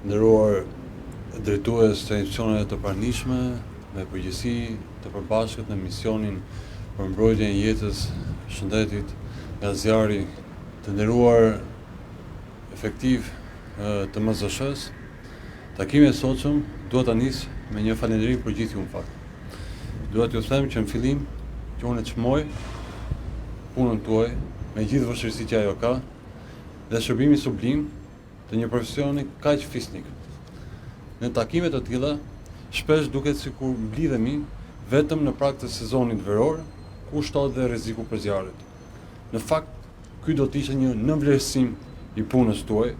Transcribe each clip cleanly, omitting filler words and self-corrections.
Nderuar drejtues të institucioneve të pranishme me përgjegjësi të përbashkët në misionin për mbrojtjen e jetës, shëndetit nga zjarri, të nderuar efektiv të MZSH-s, takimi i sotshëm duhet ta nis me një falënderim për gjithë ju në fakt. Dua t'ju them që në fillim që unë çmoj punën tuaj me gjithë vështirësitë që ajo ka dhe shërbimi sublim të një profesioni kaq fisnik. Në takime të tilla, shpesh duket sikur mblidhemi vetëm në prag të sezonit veror, ku shtohet dhe rreziku për zjarret. Në fakt, ky do të ishte një nënvlerësim i punës tuaj,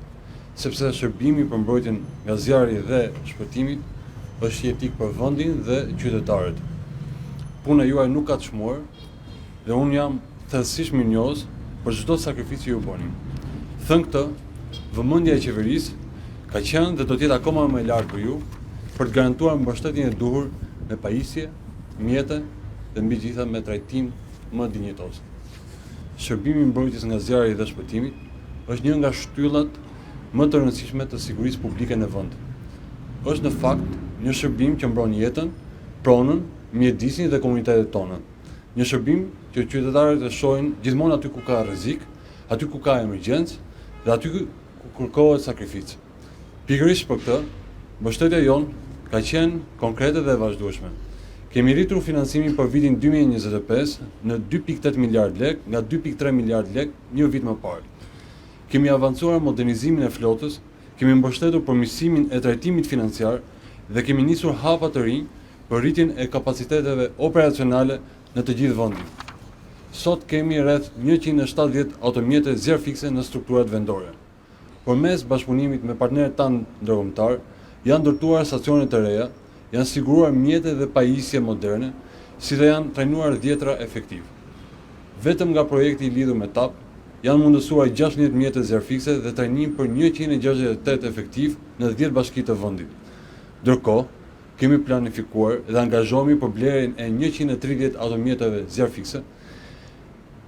sepse shërbimi për mbrojtjen nga zjarri dhe shpëtimit është jetik për vendin dhe qytetarët. Puna juaj nuk ka të çmuar dhe unë jam thellësisht mirënjohës për çdo sakrificë që ju bëni. Thënë këtë, vëmendja e qeverisë ka qenë dhe do të jetë akoma më e lartë për ju për të garantuar mbështetjen e duhur me pajisje, mjete dhe mbi gjitha me trajtim më dinjitoz. Shërbimi i mbrojtjes nga zjarri dhe shpëtimit është një nga shtyllat më të rëndësishme të sigurisë publike në vend. Është në fakt një shërbim që mbron jetën, pronën, mjedisin dhe komunitetet tona. Një shërbim që qytetarët e shohin gjithmonë aty ku ka rrezik, aty ku ka emergjencë dhe aty ku kërkohet sakrificë. Pikërisht për këtë, mbështetja jonë ka qenë konkrete dhe vazhdueshme. Kemi rritur finansimin për vitin 2025 në 2.8 miliard lek nga 2.3 miliard lek një vit më parë. Kemi avancuar modernizimin e flotës, kemi mbështetur përmirësimin e trajtimit financiar dhe kemi nisur hapa të rinj për rritjen e kapaciteteve operacionale në të gjithë vendin. Sot kemi rreth 170 automjete zjarr fikse në strukturat vendore. Përmes bashkëpunimit me partnerët tanë ndërkombëtar, janë ndërtuar stacione të reja, janë siguruar mjete dhe pajisje moderne, si dhe janë trajnuar 10 efektiv. Vetëm nga projekti i lidhur me TAP, janë mundësuar 16 mjete zjarrfikse dhe trajnim për 168 efektiv në 10 bashki të vendit. Ndërkohë, kemi planifikuar dhe angazhohemi për blerjen e 130 automjeteve zjarrfikse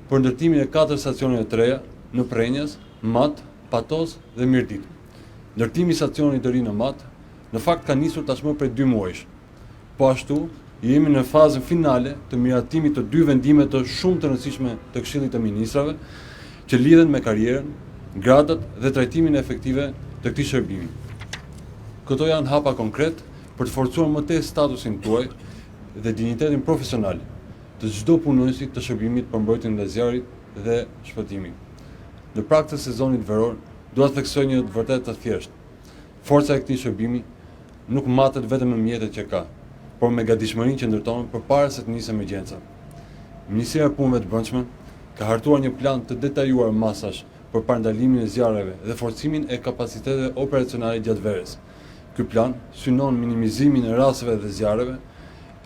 për ndërtimin e 4 stacioneve të reja në Prenjas, Mat, Patos dhe Mirdit. Ndërtimi i stacionit të ri në Mat në fakt ka nisur tashmë prej 2 muajsh. Po ashtu, jemi në fazën finale të miratimit të 2 vendime të shumë të rëndësishme të Këshillit të Ministrave që lidhen me karrierën, gradat dhe trajtimin efektive të këtij shërbimi. Këto janë hapa konkret për të forcuar më tej statusin tuaj dhe dinjitetin profesional të çdo punonjësi të shërbimit për mbrojtjen nga zjarri dhe shpëtimi. Në prag të sezonit veror, dua të theksoj një të vërtetë të thjeshtë. Forca e këtij shërbimi nuk matet vetëm me mjetet që ka, por me gatishmërinë që ndërton përpara se të nisë emergjenca. Ministria e Punëve të Brendshme ka hartuar një plan të detajuar masash për parandalimin e zjarreve dhe forcimin e kapaciteteve operacionale gjatë verës. Ky plan synon minimizimin e rasteve të zjarreve,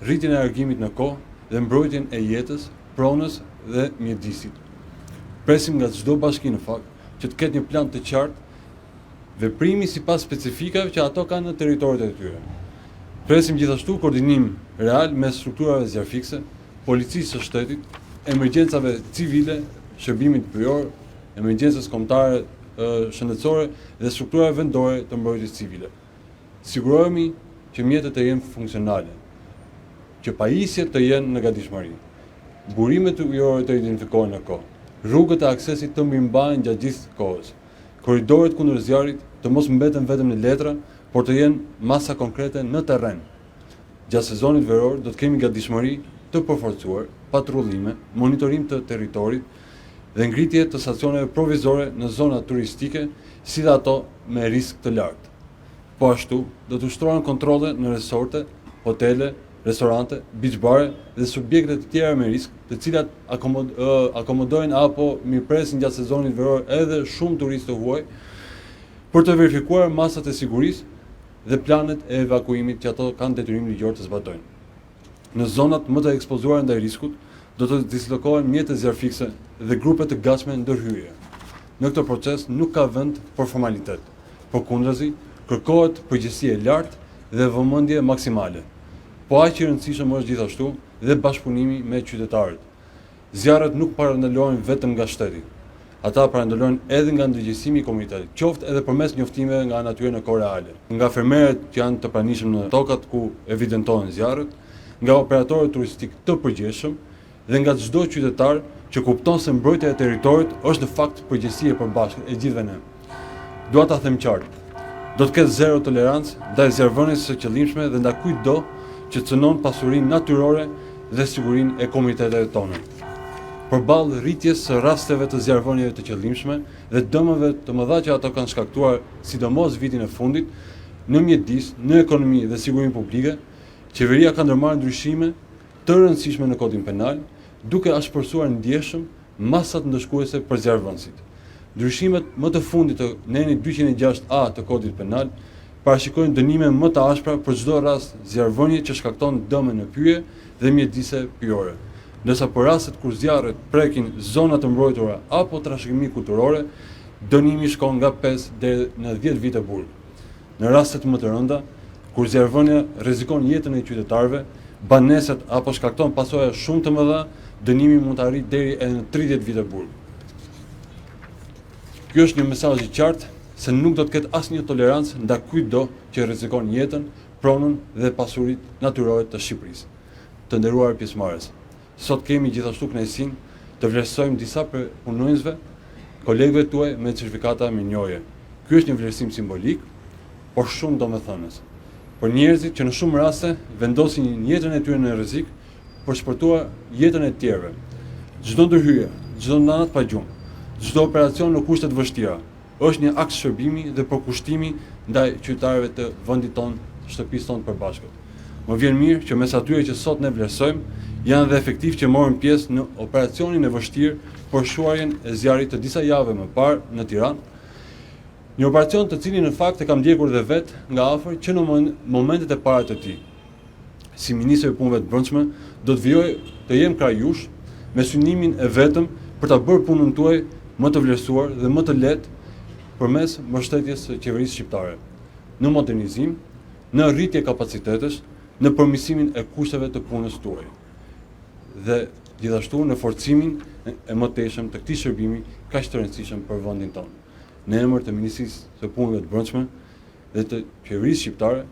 rritjen e largimit në kohë dhe mbrojtjen e jetës, pronës dhe mjedisit. Presim nga çdo bashki në fakt që të ketë një plan të qartë, veprimi sipas specifikave që ato kanë në territoret e tyre. Presim gjithashtu koordinim real mes strukturave zjarrfikse, policisë së shtetit, emergjencave civile, shërbimit bujor, emergjencës kombëtare shëndetësore dhe strukturave vendore të mbrojtjes civile. Sigurohemi që mjetet të jenë funksionale, që pajisjet të jenë në gatishmëri, burimet ujore të identifikohen në kohë, rrugët e aksesit të mirëmbahen gjatë gjithë kohës, korridoret kundër zjarrit të mos mbeten vetëm në letra, por të jenë masa konkrete në terren. Gjatë sezonit veror do të kemi gatishmëri të përforcuar, patrullime, monitorim të territorit dhe ngritje të stacioneve provizore në zona turistike, si dhe ato me risk të lartë. Po ashtu, do të ushtrohen kontrolle në resorte, hotele, restorante, beach bare dhe subjekte të tjera me risk, të cilat akomodojnë apo mirëpresin gjatë sezonit veror edhe shumë turistë huaj, për të verifikuar masat e sigurisë dhe planet e evakuimit që ato kanë detyrim ligjor të zbatojnë. Në zonat më të ekspozuara ndaj riskut, do të dislokohen mjete zjarrfikse dhe grupe të gatshme ndërhyrje. Në këtë proces nuk ka vend për formalitet, por kundrazi kërkohet përgjegjësi e lartë dhe vëmendje maksimale. Po aq i rëndësishëm është gjithashtu dhe bashkëpunimi me qytetarët. Zjarret nuk parandalohen vetëm nga shteti. ata parandalojnë edhe nga ndërgjegjësimi i komunitetit, qoftë edhe përmes njoftimeve nga natyra në kohë reale, nga fermerët që janë të pranishëm në tokat ku evidentohen zjarret, nga operatorët turistik të përgjegjshëm dhe nga çdo qytetar që kupton se mbrojtja e territorit është në fakt përgjegjësi e përbashkët e gjithëve ne. Dua ta them qartë, do të ketë zero tolerancë ndaj zjarrvënies së qëllimshme dhe ndaj kujtdo që cënon pasurinë natyrore dhe sigurinë e komuniteteve tona. Përballë rritjes së rasteve të zjarrvënieve të qëllimshme dhe dëmeve të mëdha që ato kanë shkaktuar, sidomos vitin e fundit, në mjedis, në ekonomi dhe sigurinë publike, qeveria ka ndërmarrë ndryshime të rëndësishme në Kodin Penal, duke ashpërsuar ndjeshëm masat ndëshkuese për zjarrvënësit. Ndryshimet më të fundit të neni 206A të Kodit Penal parashikojnë dënime më të ashpra për çdo rast zjarrvënie që shkakton dëme në pyje dhe mjedise pyjore. Ndërsa për rastet kur zjarret prekin zona të mbrojtura apo trashëgimi kulturore, dënimi shkon nga 5 deri në 10 vite burg. Në rastet më të rënda, kur zjarrvënia rrezikon jetën e qytetarëve, banesat apo shkakton pasoja shumë të mëdha, dënimi mund të arrijë deri edhe në 30 vite burg. Ky është një mesazh i qartë se nuk do të ketë asnjë tolerancë ndaj kujtdo që rrezikon jetën, pronën dhe pasuritë natyrore të Shqipërisë. Të nderuar pjesëmarrës, sot kemi gjithashtu kënaqësinë të vlerësojmë disa prej punonjësve, kolegëve tuaj me certifikata mirënjohje. Ky është një vlerësim simbolik, por shumë domethënës për njerëzit që në shumë raste vendosin jetën e tyre në rrezik për shpërtuar jetën e tjerëve. Çdo ndërhyrje, çdo natë pa gjumë, çdo operacion në kushte të vështira është një akt shërbimi dhe përkushtimi ndaj qytetarëve të vendit tonë, shtëpisë tonë përbashkët. Më vjen mirë që mes atyre që sot ne vlerësojmë, janë dhe efektiv që morën pjesë në operacionin e vështirë për shuarjen e zjarrit të disa javë më parë në Tiranë. Një operacion të cilin në fakt e kam ndjekur dhe vetë nga afër që në momentet e para të tij. Si ministër i punëve të brendshme, do të vijoj të jem krah jush me synimin e vetëm për ta bërë punën tuaj më të vlerësuar dhe më të lehtë përmes mbështetjes së qeverisë shqiptare, në modernizim, në rritje kapacitetesh, në përmirësimin e kushteve të punës tuaj dhe gjithashtu në forcimin e mëtejshëm të këtij shërbimi kaq të rëndësishëm për vendin tonë. Në emër të Ministrisë së Punëve të Brendshme dhe të qeverisë shqiptare,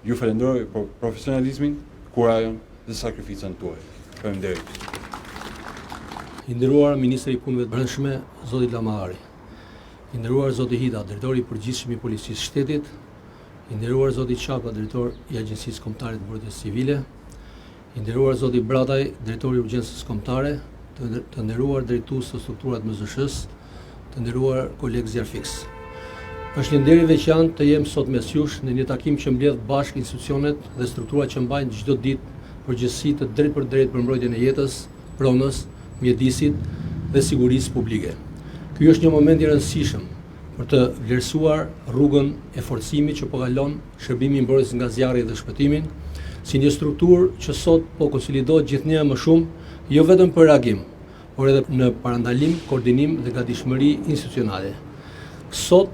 ju falenderoj për profesionalizmin, kurajën dhe sakrificën tuaj. Faleminderit. I nderuar Ministri i Punëve të Brendshme, zoti Lamari. I nderuar zoti Hida, drejtori i përgjithshëm i Policisë së Shtetit. I nderuar zoti Çapa, drejtor i Agjencisë Kombëtare të Mbrojtjes Civile. I nderuar zoti Brataj, drejtori i Urgjencës Kombëtare, të nderuar drejtues të strukturat MZSH-s, të nderuar kolegë Zjarfix. Është një nder i veçantë të jem sot mes jush në një takim që mbledh bashkë institucionet dhe strukturat që mbajnë çdo ditë përgjegjësi të drejtë për drejtë për mbrojtjen e jetës, pronës, mjedisit dhe sigurisë publike. Ky është një moment i rëndësishëm për të vlerësuar rrugën e forcimit që po kalon shërbimi i mbrojtjes nga zjarri dhe shpëtimin, si një strukturë që sot po konsolidohet gjithnjë më shumë, jo vetëm për reagim, por edhe në parandalim, koordinim dhe gatishmëri institucionale. Sot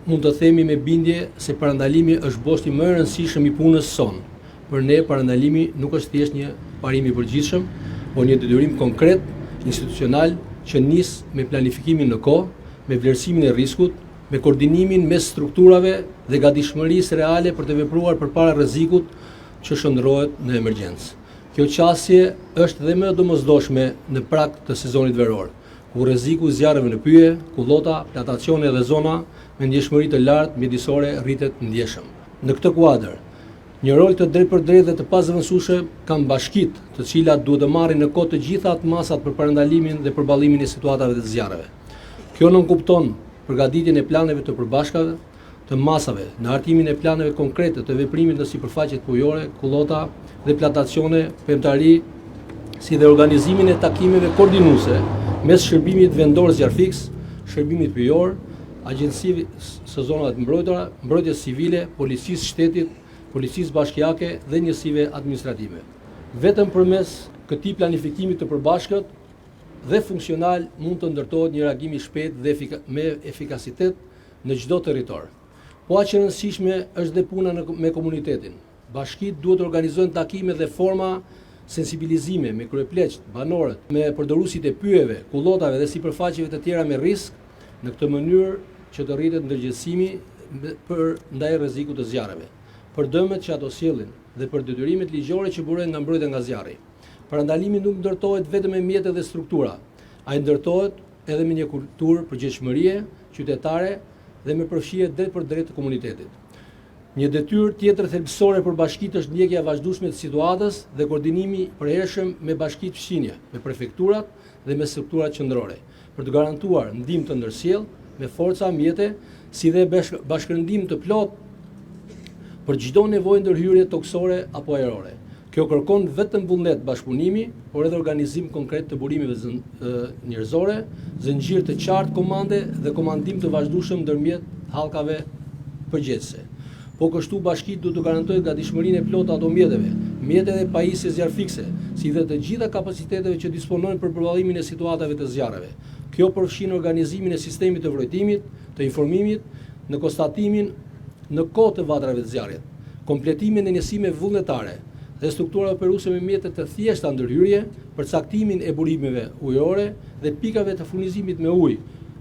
mund të themi me bindje se parandalimi është boshti më i rëndësishëm i punës sonë. Për ne parandalimi nuk është thjesht një parim i përgjithshëm, por një detyrim konkret, institucional që nis me planifikimin në kohë, me vlerësimin e riskut, me koordinimin mes strukturave dhe gatishmërisë reale për të vepruar përpara rrezikut që shndërrohet në emergjencë. Kjo qasje është dhe më e domosdoshme në prag të sezonit veror, ku rreziku i zjarreve në pyje, kullota, plantacione dhe zona me ndjeshmëri të lartë mjedisore rritet ndjeshëm. Në këtë kuadër, një rol të drejtë për drejtë dhe të pazëvendësueshme kanë bashkitë, të cilat duhet të marrin në kohë të gjitha masat për parandalimin dhe përballimin e situatave të zjarreve. Kjo nënkupton përgatitjen e planeve të përbashkave, të masave, në hartimin e planeve konkrete të veprimit në sipërfaqet pujore, kullota dhe plantacione, pemtari, si dhe organizimin e takimeve koordinuese mes shërbimit vendor Zjarfix, shërbimit pyjor, agjensive së zonave të mbrojtura, mbrojtjes civile, policisë shtetit, policisë bashkiake dhe njësive administrative. Vetëm përmes këtij planifikimi të përbashkët dhe funksional mund të ndërtohet një reagim i shpejtë dhe me efikasitet në çdo territor. Po aq e rëndësishme është dhe puna me komunitetin. Bashkitë duhet të organizojnë takime dhe forma sensibilizime me kryepleqt, banorët, me përdoruesit e pyjeve, kullotave dhe sipërfaqeve të tjera me risk, në këtë mënyrë që të rritet ndërgjegjësimi për ndaj rrezikut të zjarreve, për dëmet që ato sjellin dhe për detyrimet ligjore që burojnë nga mbrojtja nga zjarri. Parandalimi nuk ndërtohet vetëm me mjete dhe struktura, ai ndërtohet edhe me një kulturë përgjegjshmërie qytetare dhe me përfshirje drejt për drejt të komunitetit. Një detyrë tjetër thelbësore për bashkitë është ndjekja e vazhdueshme të situatës dhe koordinimi i përhershëm me bashkitë fqinje, me prefekturat dhe me strukturat qendrore, për të garantuar ndihmë të ndërsjellë me forca mjete, si dhe bashkërendim të plot për çdo nevojë ndërhyrje toksore apo ajrore. Kjo kërkon vetëm vullnet bashkëpunimi, por edhe organizim konkret të burimeve njerëzore, zënxhir të qartë komande dhe komandim të vazhdueshëm ndërmjet hallkave përgjegjëse. Po kështu bashkitë duhet të garantojë gatishmërinë e plotë ato mjeteve, mjete dhe pajisje zjarfikse, si dhe të gjitha kapaciteteve që disponojnë për përballimin e situatave të zjarreve. Kjo përfshin organizimin e sistemit të vrojtimit, të informimit, në konstatimin në kohë të vatrave të zjarrit, kompletimin e njësime vullnetare dhe struktura operuese me mjete të thjeshta ndërhyrje, përcaktimin e burimeve ujore dhe pikave të furnizimit me ujë,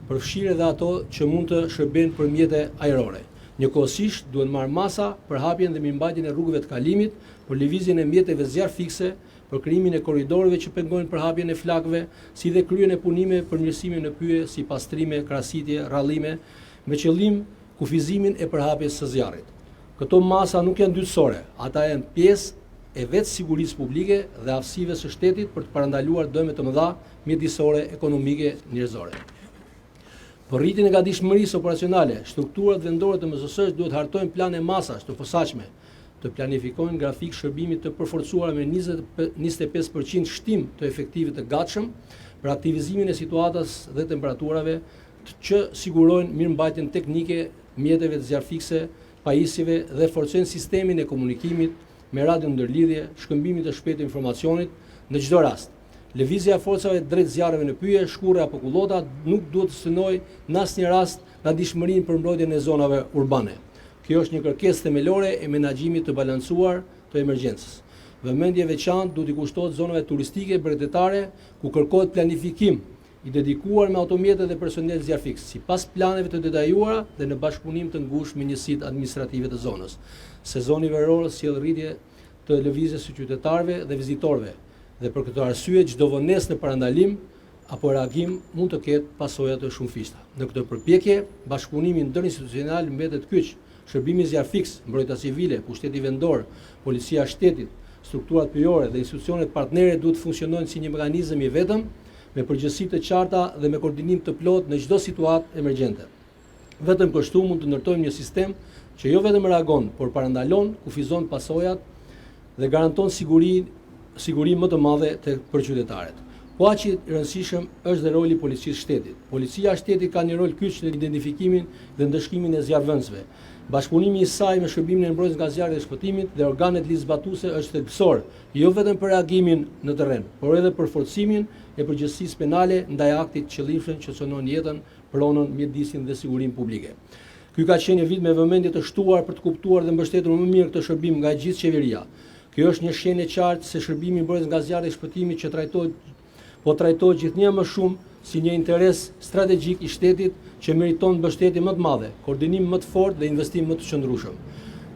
përfshirë edhe ato që mund të shërbejnë për mjete ajrore. Njëkohësisht duhet marrë masa për hapjen dhe mirëmbajtjen e rrugëve të kalimit, për lëvizjen e mjeteve zjarfikse, për krijimin e korridorëve që pengojnë për hapjen e flakëve, si dhe kryen e punime për mirësimin e pyje si pastrime, krahasitje, rrallime, me qëllim kufizimin e përhapjes së zjarrit. Këto masa nuk janë dytësore, ata janë pjesë e vetë sigurisë publike dhe aftësive së shtetit për të parandaluar dëme të mëdha mjedisore, ekonomike, njerëzore. Për rritjen e gatishmërisë operacionale, strukturat vendore të MSS duhet hartojnë plane masash të posaçme, të planifikojnë grafik shërbimit të përforcuar me 25% shtim të efektivit të gatshëm për aktivizimin e situatës dhe temperaturave që sigurojnë mirëmbajtjen teknike, mjeteve të zjarfikse, pajisjeve dhe forcojnë sistemin e komunikimit me radio ndërlidhje, shkëmbimit të shpejtë të informacionit në çdo rast. Lëvizja e forcave drejt zjarreve në pyje, shkurre apo kullota nuk duhet të synojë në asnjë rast gatishmërinë për mbrojtjen e zonave urbane. Kjo është një kërkesë themelore e menaxhimit të balancuar të emergjencës. Vëmendje veçantë duhet i kushtohet zonave turistike brendetare, ku kërkohet planifikim i dedikuar me automjete dhe personel zjarfiks, sipas planeve të detajuara dhe në bashkëpunim të ngushtë me njësitë administrative të zonës. Sezoni veror sjell rritje të lëvizjes së qytetarëve dhe vizitorëve. Dhe për këtë arsye çdo vonesë në parandalim apo reagim mund të ketë pasoja të shumëfishta. Në këtë përpjekje, bashkëpunimi ndërinstitucional mbetet kyç. Shërbimi zjarfiks, mbrojtja civile, pushteti vendor, policia e shtetit, strukturat pyjore dhe institucionet partnere duhet të funksionojnë si një mekanizëm i vetëm, me përgjegjësi të qarta dhe me koordinim të plotë në çdo situatë emergjente. Vetëm kështu mund të ndërtojmë një sistem që jo vetëm reagon, por parandalon, kufizon pasojat dhe garanton siguri më të madhe për qytetarët. Po aq i rëndësishëm është dhe roli i policisë shtetit. Policia e shtetit ka një rol kyç në identifikimin dhe ndëshkimin e zjarrvënësve. Bashkëpunimi i saj me shërbimin e mbrojtjes nga zjarri dhe shpëtimit dhe organet ligjzbatuese është thelbësor, jo vetëm për reagimin në terren, por edhe për forcimin e përgjegjësisë penale ndaj aktit të qëllimshëm që cënon jetën, pronën, mjedisin dhe sigurinë publike. Ky ka qenë një vit me vëmendje të shtuar për të kuptuar dhe mbështetur më mirë këtë shërbim nga gjithë qeveria. Kjo është një shenjë e qartë se shërbimi i mbrojtjes nga zjarri dhe shpëtimit që trajtohet gjithnjë më shumë si një interes strategjik i shtetit që meriton mbështetje më të madhe, koordinim më të fortë dhe investim më të qëndrueshëm.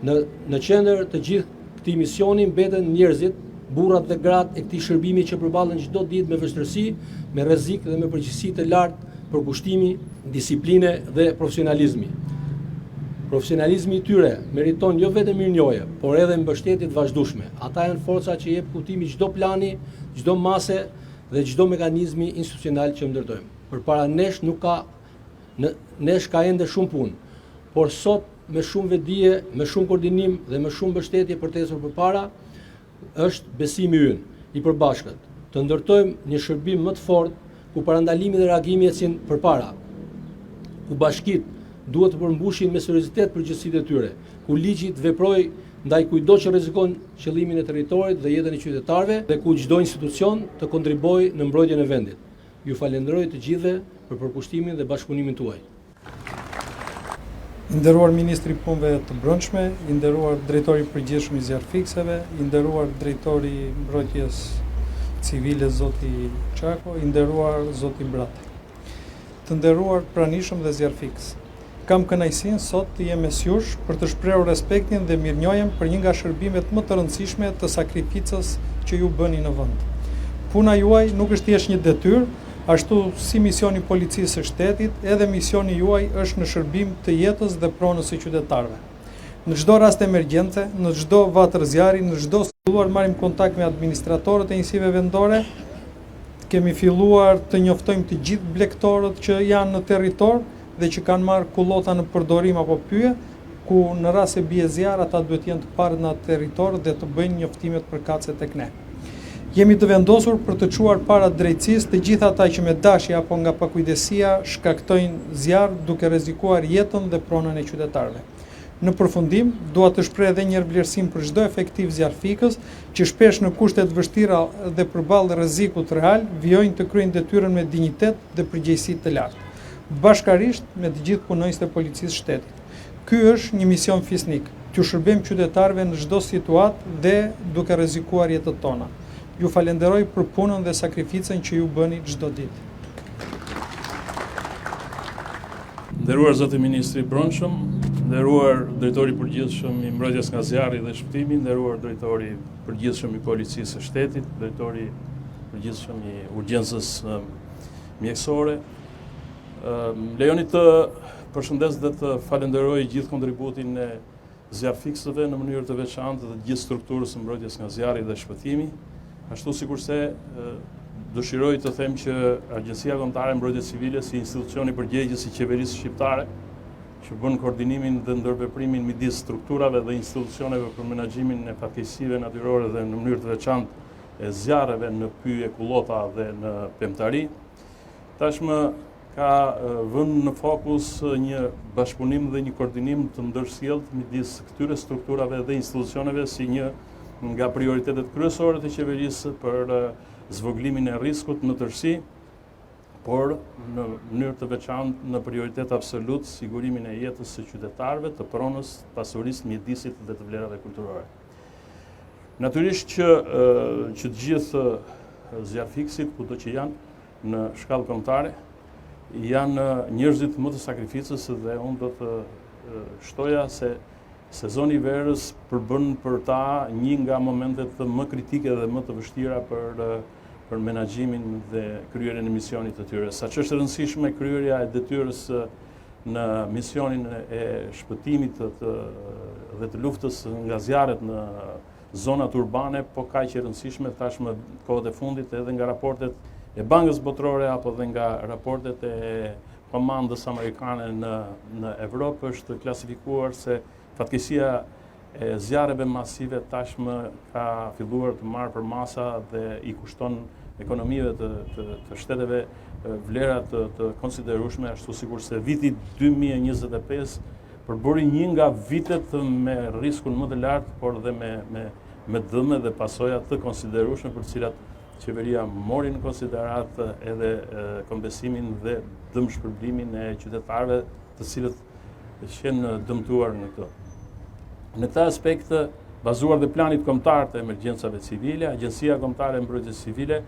Në qendër të gjithë këtij misioni mbeten njerëzit, burrat dhe gratë e këtij shërbimi që përballen çdo ditë me vështirësi, me rrezik dhe me përgjegjësi të lartë për kushtimi, disiplinë dhe profesionalizmi. Profesionalizmi i tyre meriton jo vetëm mirënjohje, por edhe mbështetje të vazhdueshme. Ata janë forca që jep kuptimi çdo plani, çdo mase dhe çdo mekanizmi institucional që ndërtojmë. Përpara nesh nesh ka ende shumë punë, por sot me shumë vetdije, me shumë koordinim dhe me shumë mbështetje për të ecur përpara, është besimi ynë i përbashkët, të ndërtojmë një shërbim më të fortë ku parandalimi dhe reagimi ecin përpara, ku bashkitë duhet të përmbushin me seriozitet përgjegjësitë e tyre, ku ligji të veprojë ndaj kujdo që rrezikon qëllimin e territorit dhe jetën e qytetarëve dhe ku çdo institucion të kontribuojë në mbrojtjen e vendit. Ju falenderoj të gjithëve për përkushtimin dhe bashkëpunimin tuaj. I nderuar Ministri i Punëve të Brendshme, i nderuar Drejtori i Përgjithshëm i Zjarfikseve, i nderuar Drejtori i Mbrojtjes Civile zoti Çako, i nderuar zoti Brate. Të nderuar pranishëm dhe Zjarfiks. Kam kënaqësinë sot të jem mes jush për të shprehur respektin dhe mirënjohjen për një nga shërbimet më të rëndësishme të sakrificës që ju bëni në vend. Puna juaj nuk është thjesht një detyrë, ashtu si misioni i policisë së shtetit, edhe misioni juaj është në shërbim të jetës dhe pronës së qytetarëve. Në çdo rast emergjence, në çdo vatër zjarri, në çdo filluar marrim kontakt me administratorët e njësive vendore, kemi filluar të njoftojmë të gjithë blegtorët që janë në territor dhe që kanë marrë kullota në përdorim apo pyje, ku në rast se bie zjarr ata duhet jenë të parë në territor dhe të bëjnë njoftimet përkatëse tek ne. Jemi të vendosur për të çuar para drejtësisë të gjithë ata që me dashje apo nga pakujdesia shkaktojnë zjarr duke rrezikuar jetën dhe pronën e qytetarëve. Në përfundim, dua të shpreh edhe një herë vlerësim për çdo efektiv zjarfikës që shpesh në kushte të vështira dhe përballë rrezikut real vijojnë të kryejnë detyrën me dinjitet dhe përgjegjësi të lartë, bashkarisht me të gjithë punonjësit e policisë shtetit. Ky është një mision fisnik, t'ju shërbejmë qytetarëve në çdo situatë dhe duke rrezikuar jetët tona. Ju falenderoj për punën dhe sakrificën që ju bëni çdo ditë. Nderuar zoti Ministri i Brendshëm, nderuar Drejtori i Përgjithshëm i Mbrojtjes nga Zjarri dhe Shpëtimi, nderuar Drejtori i Përgjithshëm i Policisë së Shtetit, Drejtori i Përgjithshëm i Urgjencës mjekësore. Lejoni të përshëndes dhe të falenderoj gjithë kontributin e zjarfiksëve në mënyrë të veçantë dhe gjithë strukturës së Mbrojtjes nga Zjarri dhe Shpëtimi. Ashtu sikurse dëshiroj të them që Agjencia Kombëtare e Mbrojtjes Civile si institucioni përgjegjës i qeverisë shqiptare që bën koordinimin dhe ndërveprimin midis strukturave dhe institucioneve për menaxhimin e fatkeqësive natyrore dhe në mënyrë të veçantë e zjarreve në pyje, kullota dhe në pemtari, tashmë ka vënë në fokus një bashkëpunim dhe një koordinim të ndërsjellët midis këtyre strukturave dhe institucioneve si një nga prioritetet kryesore të qeverisë për zvoglimin e riskut në tërësi, por në mënyrë të veçantë në prioritet absolut sigurimin e jetës së qytetarëve, të pronës, pasurisë, mjedisit dhe të vlerave kulturore. Natyrisht që të gjithë zjarfikësit, kudo që janë në shkallë kombëtare, janë njerëzit më të sakrificës dhe unë do të shtoja se sezoni i verës përbën për ta një nga momentet më kritike dhe më të vështira për menaxhimin dhe kryerjen e misionit të tyre. Saqë është rëndësishme kryerja e detyrës në misionin e shpëtimit dhe të luftës nga zjarret në zonat urbane, po kaq e rëndësishme tashmë kohët e fundit edhe nga raportet e Bankës Botërore apo dhe nga raportet e Komandës Amerikane në Evropë është klasifikuar se fatkeqësia e zjarreve masive tashmë ka filluar të marrë për masa dhe i kushton ekonomive të shteteve vlera të konsiderueshme, ashtu sikurse viti 2025 përbëri një nga vitet me riskun më të lartë, por dhe me dëme dhe pasoja të konsiderueshme për të cilat qeveria mori në konsiderat edhe kombesimin dhe dëmshpërblimin e qytetarëve të cilët qenë dëmtuar në këto. Në këtë aspekt, bazuar dhe planit kombëtar të emergjencave civile, Agjencia Kombëtare e Mbrojtjes Civile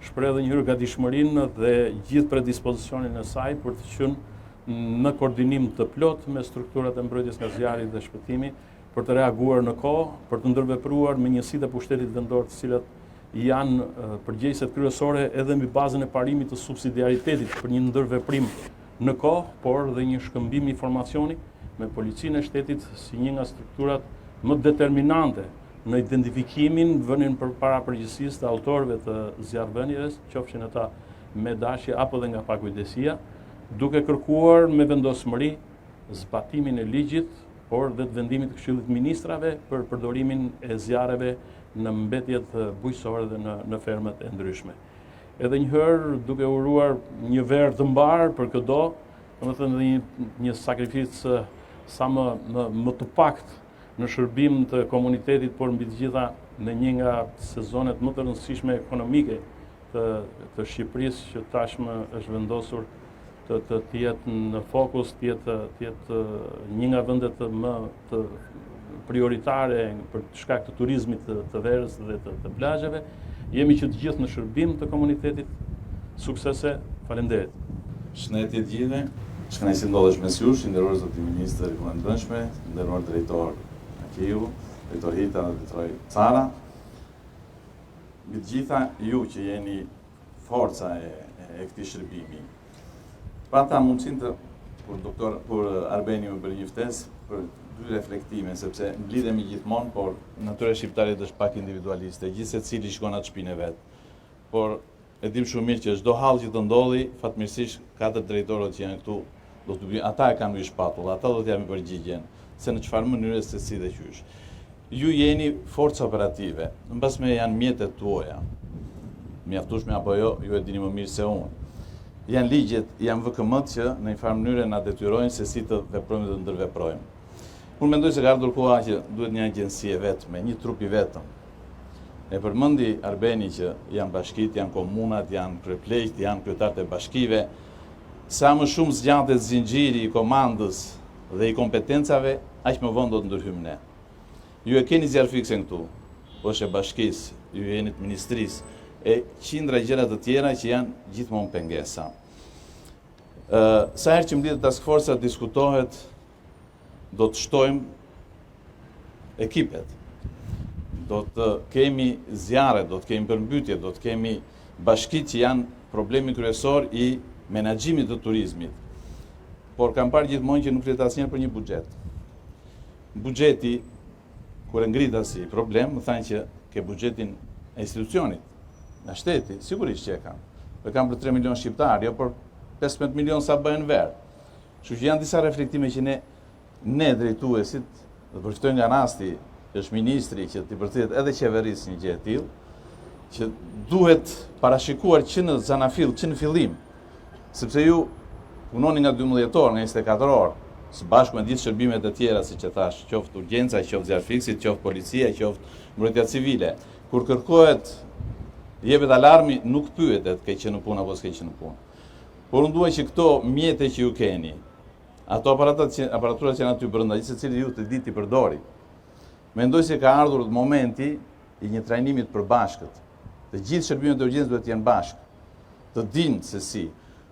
shpreh edhe një gatishmërinë dhe gjithë predispozicionin e saj për të qenë në koordinim të plot me strukturat e mbrojtjes nga zjarri dhe shpëtimi, për të reaguar në kohë, për të ndërvepruar me njësitë e pushtetit vendor të cilat janë përgjegjëset kryesore edhe mbi bazën e parimit të subsidiaritetit për një ndërveprim në kohë, por dhe një shkëmbim informacioni me policinë e shtetit si një nga strukturat më determinante në identifikimin, vënien përpara përgjegjësisë të autorëve të zjarrvënies, qofshin ata me dashje apo dhe nga pakujdesia, duke kërkuar me vendosmëri zbatimin e ligjit, por dhe të vendimit të Këshillit të Ministrave për përdorimin e zjarreve në mbetjet bujqësore dhe në fermat e ndryshme. Edhe njëherë duke uruar një verë të mbarë për këdo, domethënë një sakrificë sa më të pakt në shërbim të komunitetit, por mbi të gjitha në një nga sezonet më të rëndësishme ekonomike të Shqipërisë, që tashmë është vendosur të jetë në fokus, të jetë një nga vendet më të prioritare për shkak të turizmit të verës dhe të plazheve. Jemi që të gjithë në shërbim të komunitetit. Suksese, faleminderit. Shëndetje të gjithëve. Shkënaqësi ndodhesh mes jush, i nderuar zoti ministër i punëve të brendshme, i nderuar drejtor Akiu, drejtor Hita dhe drejtor Cara. Mbi të gjitha ju që jeni forca e këtij shërbimi. Pata mundësinë kur Arbeni më bëri një ftesë për dy reflektime, sepse mblidhemi gjithmonë, por natyra shqiptarit është pak individualiste, gjithë secili shkon atë shtëpinë e vet. Por e dim shumë mirë që çdo hall që të ndodhi, fatmirësisht katër drejtorët që janë këtu, ata e kanë mbi shpatull, ata do të japin përgjigjen se në çfarë mënyre, se si dhe qysh. Ju jeni forca operative, mbasme janë mjetet tuaja. Mjaftueshme apo jo, ju e dini më mirë se unë. Janë ligjet, janë VKM-t që në një farë mënyre na detyrojnë se si të veprojmë dhe të ndërveprojmë. Unë mendoj se ka ardhur koha që duhet një agjenci e vetme, një trup i vetëm. E përmendi Arbeni që janë bashkit, janë komunat, janë kryeplejt, janë kryetarët e bashkive. Sa më shumë zgjatet zinxhiri i komandës dhe i kompetencave, aq më vonë do të ndërhyjmë ne. Ju e keni zjarfiksen këtu, është e bashkisë, ju jeni të ministrisë, e qindra gjëra të tjera që janë gjithmonë pengesa. Sa herë që mbledhet task force diskutohet, do të shtojmë ekipet, do të kemi zjarre, do të kemi përmbytje, do të kemi bashkit që janë problemi kryesor i menaxhimit të turizmit. Por kam parë gjithmonë që nuk flet asnjëherë për një buxhet. Buxheti, kur e ngrit si problem, më thanë që ke buxhetin e institucionit, nga shteti, sigurisht që e kam. E kam për 3 milion shqiptarë, jo për 15 milion sa bëhen verë. Kështu që janë disa reflektime që ne drejtuesit, dhe përfitojnë nga rasti, është ministri që t'i përcjellet edhe qeverisë një gjë e tillë, që duhet parashikuar që në zanafill, që në fillim, sepse ju punoni nga 12 orë, nga 24 orë, së bashku me gjithë shërbimet e tjera, siç e thash, qoftë urgjenca, qoftë zjarfiksit, qoftë policia, qoftë mbrojtja civile. Kur kërkohet, jepet alarmi, nuk pyetet ke qenë në punë apo s'ke qenë në punë. Por unë dua që këto mjete që ju keni, ato aparaturat që janë aty brenda, gjithë secili ju të ditë i përdori. Mendoj se ka ardhur momenti i një trajnimi të përbashkët. Të gjithë shërbimet e urgjencës duhet të jenë bashkë, të dinë se si.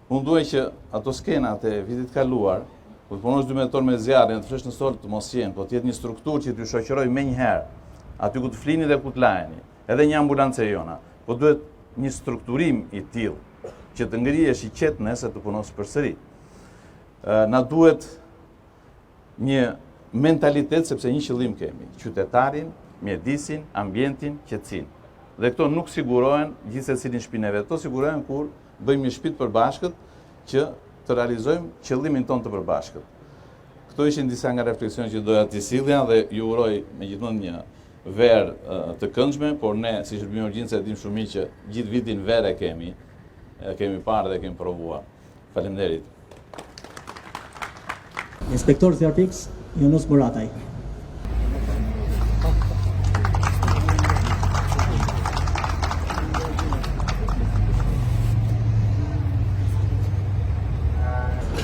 Unë duaj që ato skenat e vitit kaluar, ku të punosh 12 orë me zjarrin, të flesh në sol të mos jenë, po të jetë një strukturë që t'ju shoqëroj më një herë, aty ku të flini dhe ku të lajeni, edhe një ambulancë e jona, po duhet një strukturim i tillë që të ngrihesh i qetë nëse të punosh përsëri. Na duhet një mentalitet, sepse një qëllim kemi, qytetarin, mjedisin, ambientin, qetësinë. Dhe këto nuk sigurohen gjithsesi në shtëpinë e vet, to sigurohen kur bëjmë një shtëpi të përbashkët që të realizojmë qëllimin tonë të përbashkët. Këto ishin disa nga refleksionet që doja t'i sillja dhe ju uroj megjithmonë një verë të këndshme, por ne si shërbim urgjencë e dim shumë mirë që gjithë vitin verë kemi parë dhe kemi provuar. Faleminderit. Inspektor Zjarfix, Yunus Murataj.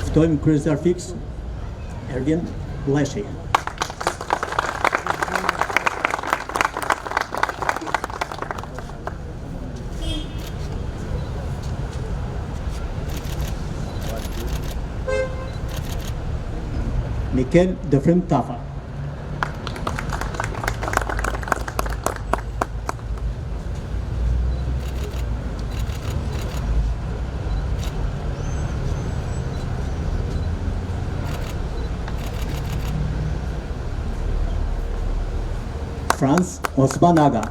Ftojmë kryes Zjarfix, Ervin Bleshi. Mikel Dëfrim Tafa. Franz Osmanaga.